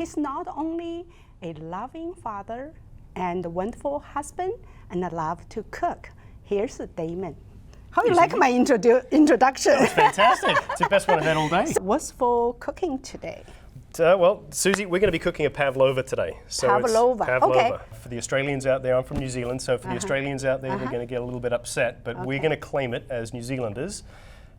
he's not only a loving father and a wonderful husband, and I love to cook. Here's Damon. How you like my introduction? That was fantastic. It's the best one I've had all day. So what's for cooking today? Well, Susie, we're going to be cooking a Pavlova today. So Pavlova. It's Pavlova. Okay. For the Australians out there, I'm from New Zealand, so for the Australians out there, they're going to get a little bit upset, but we're going to claim it as New Zealanders.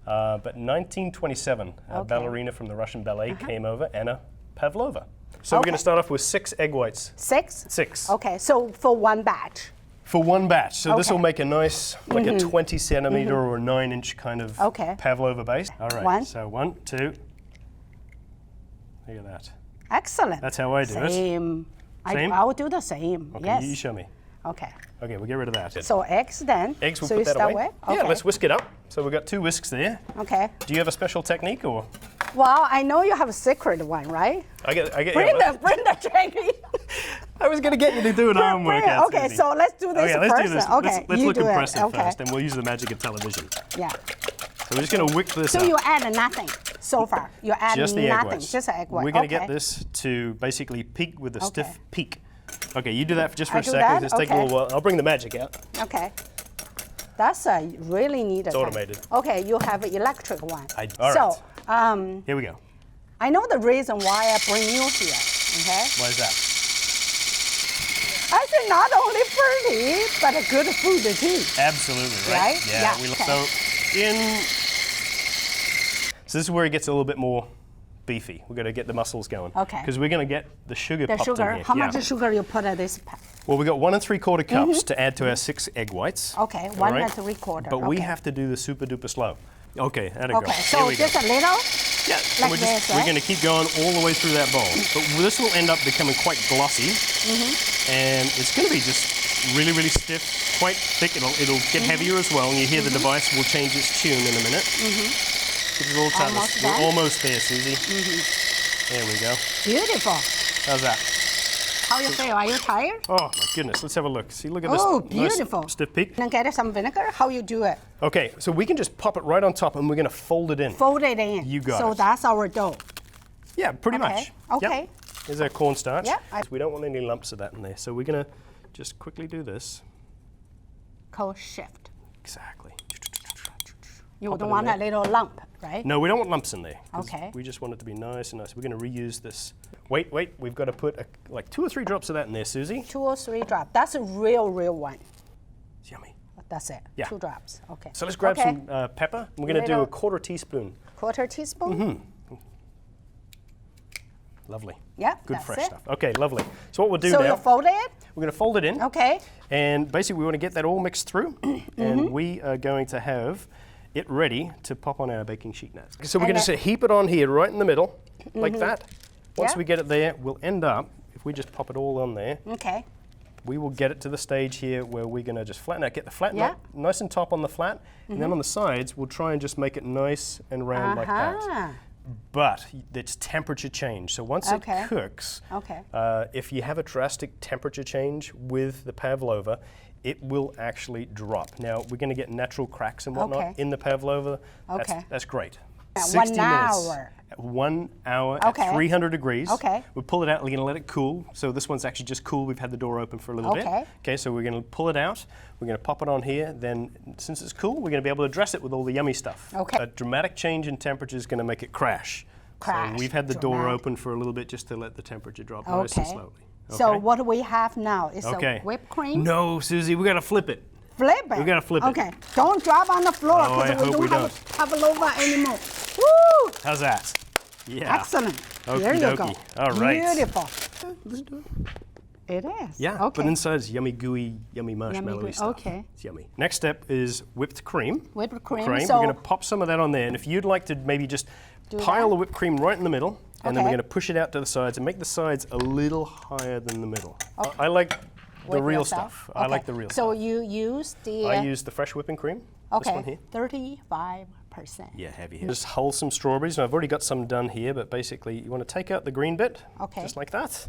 But 1927, a ballerina from the Russian ballet came over, Anna Pavlova. So we're going to start off with 6 egg whites. 6? 6. Okay, so for one batch. For one batch. So this will make a nice, like a 20 centimeter or a 9-inch kind of Pavlova base. All right, so 1, 2. Look at that. Excellent. That's how I do it. Same. Same? I will do the same. Okay, yes. you show me. Okay. Okay, we'll get rid of that. So eggs then. Eggs, we'll so put that away. Okay. Yeah, let's whisk it up. So we've got 2 whisks there. Okay. Do you have a special technique or? Well, I know you have a secret one, right? I get. Bring the technique. I was going to get you to do an arm workout. Okay, so let's do this first. Let's do this. Okay, let's look impressive first, and we'll use the magic of television. Yeah. So we're just going to whip this up. So you add nothing so far. You add just the nothing. egg whites. Just the egg white. We're going to get this to basically peak with a stiff peak. Okay, you do that just for a second. That? Just take a little while. I'll bring the magic out. Okay. That's a really neat. It's automated. Okay, you have an electric one. All right. So, here we go. I know the reason why I bring you here. Okay. Why is that? I think not only pretty, but a good food too. Absolutely, right? Yeah. So this is where it gets a little bit more beefy. We're going to get the muscles going. Okay. Because we're going to get the sugar popped in here. How much sugar you put in this pack? Well, we got 1 3/4 cups to add to our 6 egg whites. Okay, 1 3/4. But we have to do the super duper slow. Okay, that'll go. Okay, so just a little? Yeah, like this, we're going to keep going all the way through that bowl. But this will end up becoming quite glossy. And it's going to be just really, really stiff, quite thick. It'll get heavier as well. And you hear the device will change its tune in a minute. Give it a little time. We're almost there, Susie. There we go. Beautiful. How's that? How you feel? Are you tired? Oh my goodness, let's have a look. See, look at this beautiful. Nice stiff peak. And get some vinegar. How you do it? Okay, so we can just pop it right on top and we're going to fold it in. Fold it in. You got it. So that's our dough. Yeah, pretty much. Okay. Yep. Here's our cornstarch. Yeah. We don't want any lumps of that in there, so we're going to just quickly do this. Called shift. Exactly. You don't want a little lump, right? No, we don't want lumps in there. Okay. We just want it to be nice and nice. We're going to reuse this. Wait, we've got to put like 2 or 3 drops of that in there, Susie. 2 or 3 drops. That's a real one. It's yummy. That's it. Yeah. 2 drops. Okay. So let's grab some pepper. We're going to do a 1/4 teaspoon. 1/4 teaspoon? Lovely. Yeah, good that's fresh it. stuff. Okay, lovely. So what we'll do now. So you fold it? We're going to fold it in. Okay. And basically we want to get that all mixed through. And we are going to have it ready to pop on our baking sheet now. So we're going to just heap it on here right in the middle, like that. Once we get it there, we'll end up, if we just pop it all on there, we will get it to the stage here where we're going to just flatten out, get the flat nice and top on the flat, and then on the sides, we'll try and just make it nice and round like that. But it's temperature change. So once it cooks, if you have a drastic temperature change with the Pavlova, it will actually drop. Now, we're going to get natural cracks and whatnot in the Pavlova. That's great. 60 minutes. 1 hour at 300 degrees. We'll pull it out. We're going to let it cool. So this one's actually just cool. We've had the door open for a little bit. Okay, so we're going to pull it out. We're going to pop it on here. Then, since it's cool, we're going to be able to dress it with all the yummy stuff. A dramatic change in temperature is going to make it crash. So we've had the door open for a little bit just to let the temperature drop nice and slowly. So what do we have now? Is a whipped cream? No, Susie, we got to flip it. Flip it? We got to flip it. Okay, don't drop on the floor because we don't have Pavlova anymore. Woo! How's that? Yeah. Excellent. Okey there you dokey. go. All right. Beautiful. Let's do it. It is. Yeah, but inside is yummy, gooey, yummy marshmallowy stuff. Okay. It's yummy. Next step is whipped cream. Whipped cream. We're going to pop some of that on there. And if you'd like to maybe just pile the whipped cream right in the middle, and then we're going to push it out to the sides and make the sides a little higher than the middle. I like the real stuff. I like the real stuff. So you use the... I use the fresh whipping cream. This one here. 35%. Yeah, heavy. Just wholesome strawberries. And I've already got some done here, but basically you want to take out the green bit, just like that.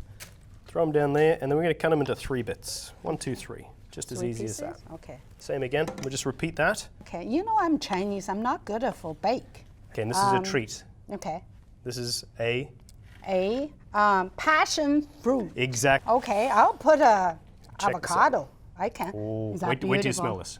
Throw them down there, and then we're going to cut them into 3 bits. 1, 2, 3. Just as easy as that. Okay. Same again. We'll just repeat that. Okay. You know I'm Chinese. I'm not good for bake. Okay, and this is a treat. Okay. This is a a passion fruit. Exactly. Okay, I'll put a Check this avocado. I can. Oh, Is that wait till you beautiful? smell this.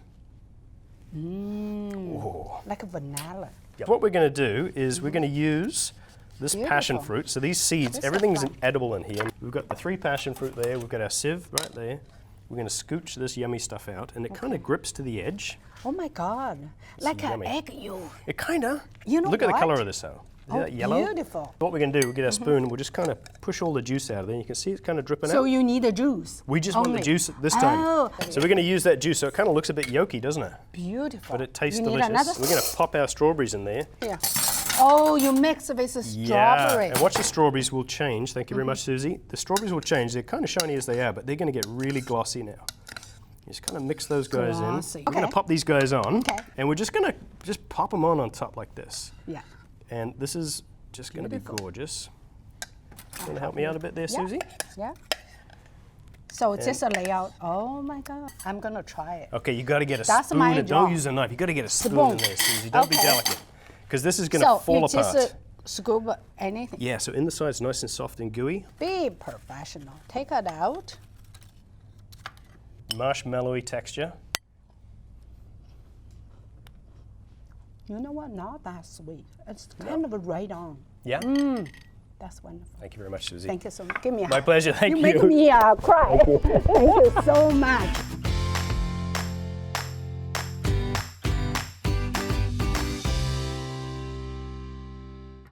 Like a vanilla. Yep. What we're going to do is we're going to use this passion Beautiful. fruit. So these seeds, This is everything's fun. edible in here. We've got the 3 passion fruit there. We've got our sieve right there. We're going to scooch this yummy stuff out, and it kind of grips to the edge. Oh my God, like an yummy. egg yolk. It kind of. You know Look at the what? color of this, though. See that yellow? Beautiful. What we're going to do, we'll get our spoon, we'll just kind of push all the juice out of there. You can see it's kind of dripping So out. you need the juice. We just want the only. juice this time. Oh. So we're going to use that juice, so it kind of looks a bit yolky, doesn't it? Beautiful. But it tastes you need delicious. another? We're going to pop our strawberries in there. Yeah. Oh, you mix with the strawberry. And watch the strawberries will change. Thank you very much, Susie. The strawberries will change. They're kind of shiny as they are, but they're going to get really glossy now. Just kind of mix those guys Glossy. in. We're going to Okay. pop these guys on, Okay. and we're just going to pop them on top like this. Yeah. And this is just going to be Beautiful. gorgeous. You want to help me out a bit there, Susie? Yeah. So it's just a layout. Oh my God. I'm going to try it. Okay, you got to get a That's spoon. my And job. don't use a knife. You got to get a spoon in Spoon. there, Susie. Don't be Okay. delicate, because this is going to So fall you apart. just scoop anything. Yeah. So in the sides, nice and soft and gooey. Be professional. Take it out. Marshmallowy texture. You know what? Not that sweet. It's kind of right on. Yeah. That's wonderful. Thank you very much, Susie. Thank you so much. Give me a My hug. pleasure. Thank you. You make me cry. Thank you so much.